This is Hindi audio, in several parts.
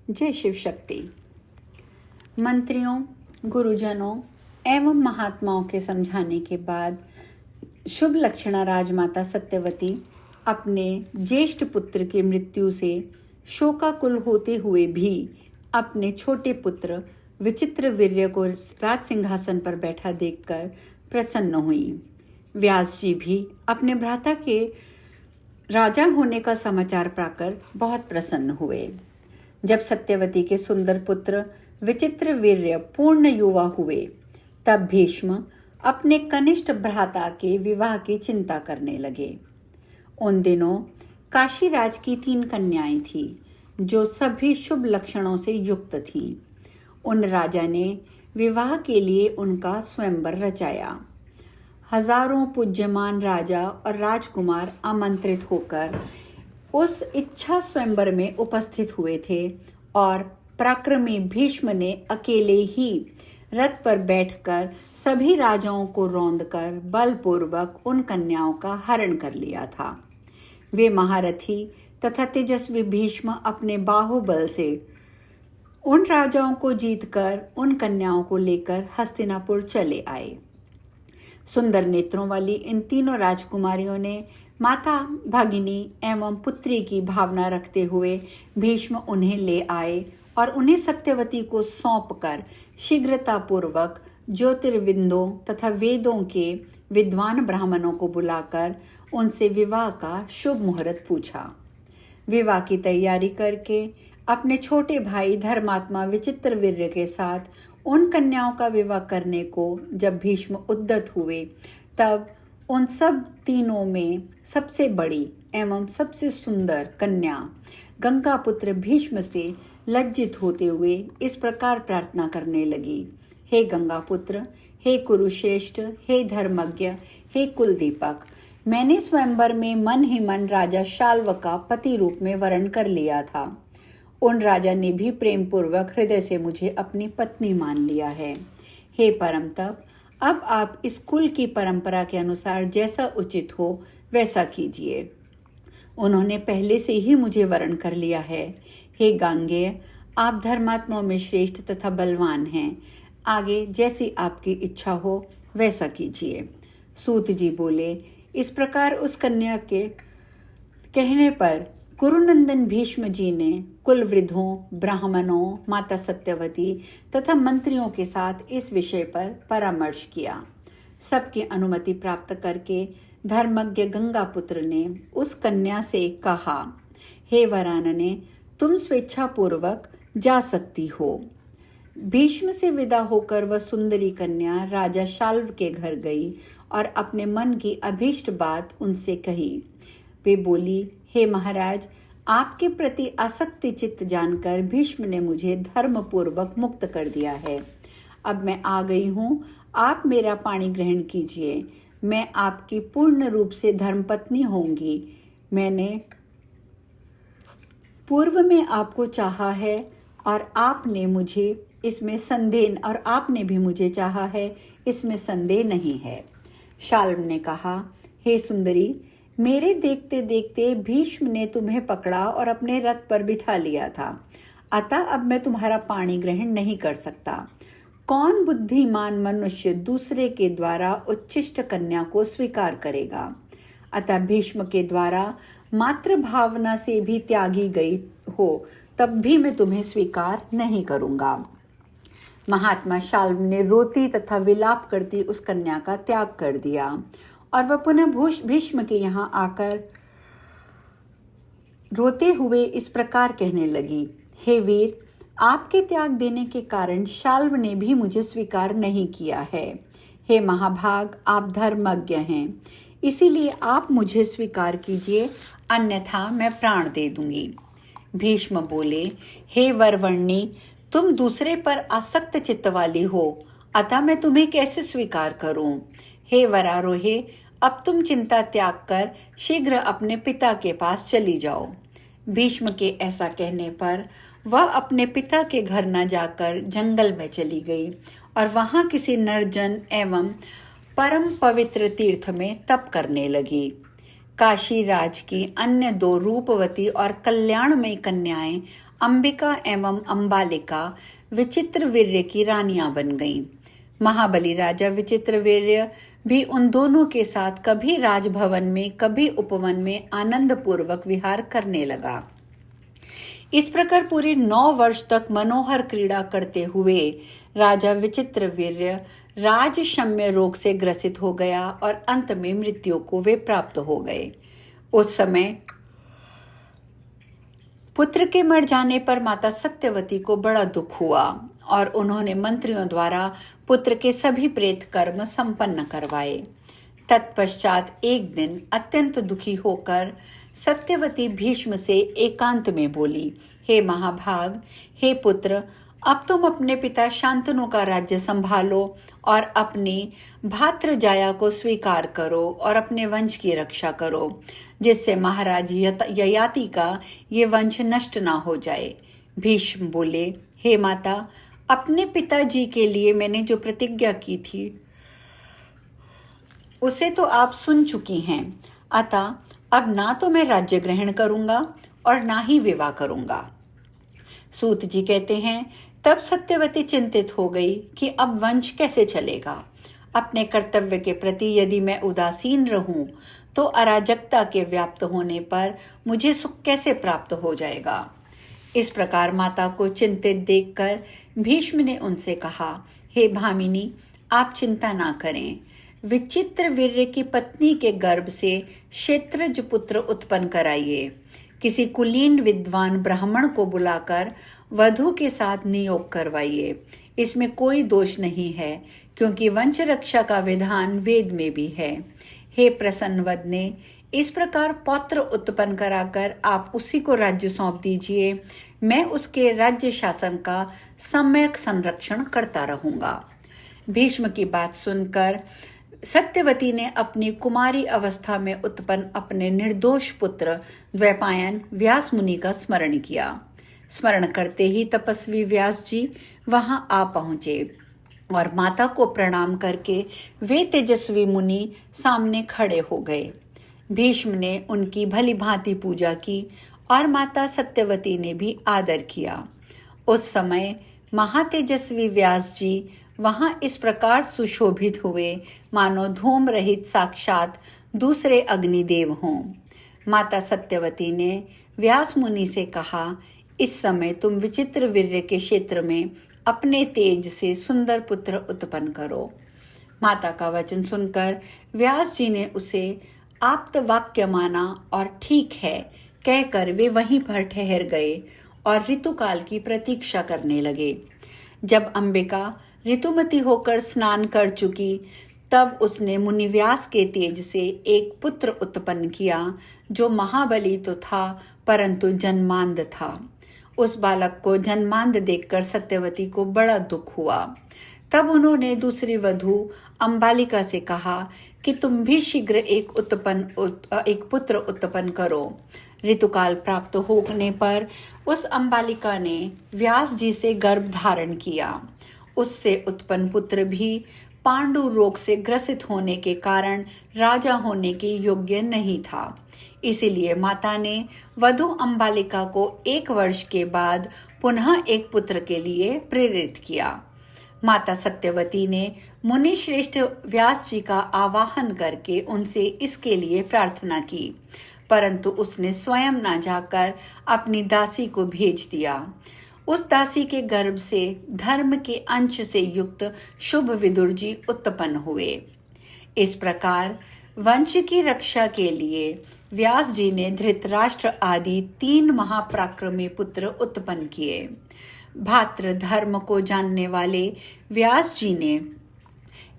जय शिव शक्ति। मंत्रियों, गुरुजनों एवं महात्माओं के समझाने के बाद शुभ लक्षणा राजमाता सत्यवती अपने ज्येष्ठ पुत्र की मृत्यु से शोकाकुल होते हुए भी अपने छोटे पुत्र विचित्रवीर्य को राज सिंहासन पर बैठा देखकर प्रसन्न हुई। व्यास जी भी अपने भ्राता के राजा होने का समाचार पाकर बहुत प्रसन्न हुए। जब सत्यवती के सुंदर पुत्र विचित्रवीर्य पूर्ण युवा हुए, तब भीष्म अपने कनिष्ठ भ्राता के विवाह की चिंता करने लगे। उन दिनों काशीराज की 3 कन्याएं थीं, जो सभी शुभ लक्षणों से युक्त थीं। उन राजा ने विवाह के लिए उनका स्वयंवर रचाया। हजारों पूज्यमान राजा और राजकुमार आमंत्रित होकर उस इच्छा स्वयंवर में उपस्थित हुए थे और पराक्रमी भीष्म ने अकेले ही रथ पर बैठकर सभी राजाओं को रौंदकर बलपूर्वक उन कन्याओं का हरण कर लिया था। वे महारथी तथा तेजस्वी भीष्म अपने बाहुबल से उन राजाओं को जीतकर उन कन्याओं को लेकर हस्तिनापुर चले आए। सुंदर नेत्रों वाली इन तीनों राजकुमारियों ने माता, भगिनी एवं पुत्री की भावना रखते हुए भीष्म उन्हें ले आए और उन्हें सत्यवती को सौंपकर शीघ्रतापूर्वक ज्योतिर्विदों तथा वेदों के विद्वान ब्राह्मणों को बुलाकर उनसे विवाह का शुभ मुहूर्त पूछा। विवाह की तैयारी करके अपने छोटे भाई धर्मात्मा विचित्रवीर्य के साथ उन कन्याओं का विवाह करने को जब भीष्म उद्यत हुए, तब उन सब तीनों में सबसे बड़ी एवं सबसे सुंदर कन्या गंगापुत्र भीष्म से लज्जित होते हुए इस प्रकार प्रार्थना करने लगी। हे गंगापुत्र, हे कुरुश्रेष्ठ, हे धर्मज्ञ, हे कुलदीपक, मैंने स्वयंवर में मन ही मन राजा शाल्व का पति रूप में वरण कर लिया था। उन राजा ने भी प्रेम पूर्वक हृदय से मुझे अपनी पत्नी मान लिया है। हे परम तप, अब आप इस कुल की परंपरा के अनुसार जैसा उचित हो वैसा कीजिए। उन्होंने पहले से ही मुझे वरण कर लिया है। हे गांगेय, आप धर्मात्माओं में श्रेष्ठ तथा बलवान हैं। आगे जैसी आपकी इच्छा हो वैसा कीजिए। सूत जी बोले। इस प्रकार उस कन्या के कहने पर गुरुनंदन भीष्म जी ने कुलवृद्धों, ब्राह्मणों, माता सत्यवती तथा मंत्रियों के साथ इस विषय पर परामर्श किया। सबकी अनुमति प्राप्त करके धर्मज्ञ गंगापुत्र ने उस कन्या से कहा, हे वरानने, तुम स्वेच्छापूर्वक जा सकती हो। भीष्म से विदा होकर वह सुंदरी कन्या राजा शाल्व के घर गई और अपने मन की अभीष्ट बात उनसे कही। वे बोली, हे महाराज, आपके प्रति आसक्ति चित्त जानकर भीष्म ने मुझे धर्मपूर्वक मुक्त कर दिया है। अब मैं आ गई हूँ, आप मेरा पाणी ग्रहण कीजिए। मैं आपकी पूर्ण रूप से धर्मपत्नी होंगी। मैंने पूर्व में आपको चाहा है और आपने भी मुझे चाहा है, इसमें संदेह नहीं है। शाल्व ने कहा, हे सुंदरी, मेरे देखते देखते भीष्म ने तुम्हें पकड़ा और अपने रथ पर बिठा लिया था, अतः अब मैं तुम्हारा पाणी ग्रहण नहीं कर सकता। कौन बुद्धिमान मनुष्य दूसरे के द्वारा उच्छिष्ट कन्या को स्वीकार करेगा? अतः भीष्म के द्वारा मात्र भावना से भी त्यागी गई हो, तब भी मैं तुम्हें स्वीकार नहीं करूंगा। महात्मा शाल्व ने रोती तथा विलाप करती उस कन्या का त्याग कर दिया और वह पुनः भीष्म के यहाँ आकर रोते हुए इस प्रकार कहने लगी, हे वीर, आपके त्याग देने के कारण शाल्व ने भी मुझे स्वीकार नहीं किया है। हे महाभाग, आप धर्मज्ञ हैं, इसीलिए आप मुझे स्वीकार कीजिए, अन्यथा मैं प्राण दे दूंगी। भीष्म बोले, हे वरवर्णी, तुम दूसरे पर आसक्त चित्त वाली हो, अतः मैं तुम्हें कैसे स्वीकार करूं? हे वरारोहे, अब तुम चिंता त्याग कर शीघ्र अपने पिता के पास चली जाओ। भीष्म के ऐसा कहने पर वह अपने पिता के घर न जाकर जंगल में चली गई और वहां किसी निर्जन एवं परम पवित्र तीर्थ में तप करने लगी। काशी राज की अन्य 2 रूपवती और कल्याणमयी कन्याएं अंबिका एवं अंबालिका विचित्रवीर्य की रानियां बन गईं। महाबली राजा विचित्रवीर्य भी उन दोनों के साथ कभी राजभवन में कभी उपवन में आनंद पूर्वक विहार करने लगा। इस प्रकार पूरे 9 वर्ष तक मनोहर क्रीड़ा करते हुए राजा विचित्रवीर्य राजशम्य रोग से ग्रसित हो गया और अंत में मृत्यु को वे प्राप्त हो गए। उस समय पुत्र के मर जाने पर माता सत्यवती को बड़ा दुख हुआ और उन्होंने मंत्रियों द्वारा पुत्र के सभी प्रेत कर्म संपन्न करवाए। तत्पश्चात एक दिन अत्यंत दुखी होकर सत्यवती भीष्म से एकांत में बोली, हे महाभाग, हे पुत्र, अब तुम अपने पिता शांतनु का राज्य संभालो और अपनी भातृजाया को स्वीकार करो और अपने वंश की रक्षा करो, जिससे महाराज ययाति का ये वंश नष्ट ना हो जाए। भीष्म बोले, हे माता, अपने पिताजी के लिए मैंने जो प्रतिज्ञा की थी उसे तो आप सुन चुकी हैं, अतः अब ना तो मैं राज्य ग्रहण करूंगा और ना ही विवाह करूंगा। सूत जी कहते हैं, तब सत्यवती चिंतित हो गई कि अब वंश कैसे चलेगा। अपने कर्तव्य के प्रति यदि मैं उदासीन रहूं तो अराजकता के व्याप्त होने पर मुझे सुख कैसे प्राप्त हो जाएगा। इस प्रकार माता को चिंतित देखकर भीष्म ने उनसे कहा, हे भामिनी, आप चिंता ना करें। विचित्रवीर्य की पत्नी के गर्भ से क्षेत्रज पुत्र उत्पन्न कराइए। किसी कुलीन विद्वान ब्राह्मण को बुलाकर वधू के साथ नियोग करवाइए। इसमें कोई दोष नहीं है, क्योंकि वंश रक्षा का विधान वेद में भी है। हे प्रसन्नवदने, इस प्रकार पौत्र उत्पन्न कराकर आप उसी को राज्य सौंप दीजिए। मैं उसके राज्य शासन का सम्यक संरक्षण करता रहूंगा। भीष्म की बात सुनकर सत्यवती ने अपनी कुमारी अवस्था में उत्पन्न अपने निर्दोष पुत्र द्वैपायन व्यास मुनि का स्मरण किया। स्मरण करते ही तपस्वी व्यास जी वहां आ पहुंचे और माता को प्रणाम करके वे तेजस्वी मुनि सामने खड़े हो गए। भीष्म ने उनकी भली भांति पूजा की और माता सत्यवती ने भी आदर किया। उस समय महातेजस्वी व्यास जी वहां इस प्रकार सुशोभित हुए मानो धूम रहित साक्षात दूसरे अग्निदेव हों। माता सत्यवती ने व्यास मुनि से कहा, इस समय तुम विचित्रवीर्य के क्षेत्र में अपने तेज से सुंदर पुत्र उत्पन्न करो। माता का वचन सुनकर व्यास जी ने उसे आप्त वाक्य माना और ठीक है कहकर वे वहीं पर ठहर गए और ऋतुकाल की प्रतीक्षा करने लगे। जब अंबिका ऋतुमती होकर स्नान कर चुकी, तब उसने मुनिव्यास के तेज से एक पुत्र उत्पन्न किया, जो महाबली तो था परंतु जन्मांध था। उस बालक को जन्मांध देखकर सत्यवती को बड़ा दुख हुआ। तब उन्होंने दूसरी वधू अंबालिका से कहा कि तुम भी शीघ्र एक पुत्र उत्पन्न करो। ऋतुकाल प्राप्त होने पर उस अंबालिका ने व्यास जी से गर्भ धारण किया। उससे उत्पन्न पुत्र भी पांडु रोग से ग्रसित होने के कारण राजा होने के योग्य नहीं था। इसीलिए माता ने वधू अंबालिका को 1 वर्ष के बाद पुनः एक पुत्र के लिए प्रेरित किया। माता सत्यवती ने मुनि श्रेष्ठ व्यास जी का आवाहन करके उनसे इसके लिए प्रार्थना की, परंतु उसने स्वयं न जाकर अपनी दासी को भेज दिया। उस दासी के गर्भ से धर्म के अंश से युक्त शुभ विदुर जी उत्पन्न हुए। इस प्रकार वंश की रक्षा के लिए व्यास जी ने धृतराष्ट्र आदि 3 महापराक्रमी पुत्र उत्पन्न किए। भातृ धर्म को जानने वाले व्यास जी ने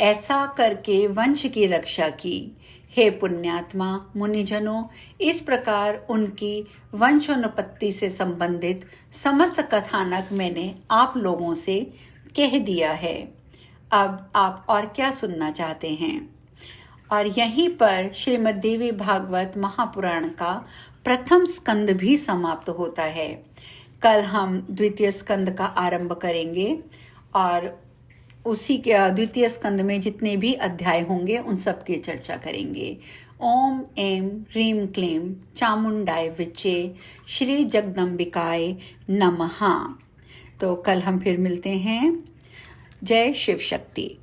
ऐसा करके वंश की रक्षा की। हे पुण्यात्मा मुनिजनों, इस प्रकार उनकी वंशोन्नपत्ति से संबंधित समस्त कथानक मैंने आप लोगों से कह दिया है। अब आप और क्या सुनना चाहते हैं? और यहीं पर श्रीमद् देवी भागवत महापुराण का प्रथम स्कंद भी समाप्त होता है। कल हम द्वितीय स्कंद का आरंभ करेंगे और उसी के द्वितीय स्कंद में जितने भी अध्याय होंगे उन सब की चर्चा करेंगे। ओम ऐं ह्रीं क्लीं चामुंडाय विचे श्री जगदम्बिकाय नमः। तो कल हम फिर मिलते हैं। जय शिव शक्ति।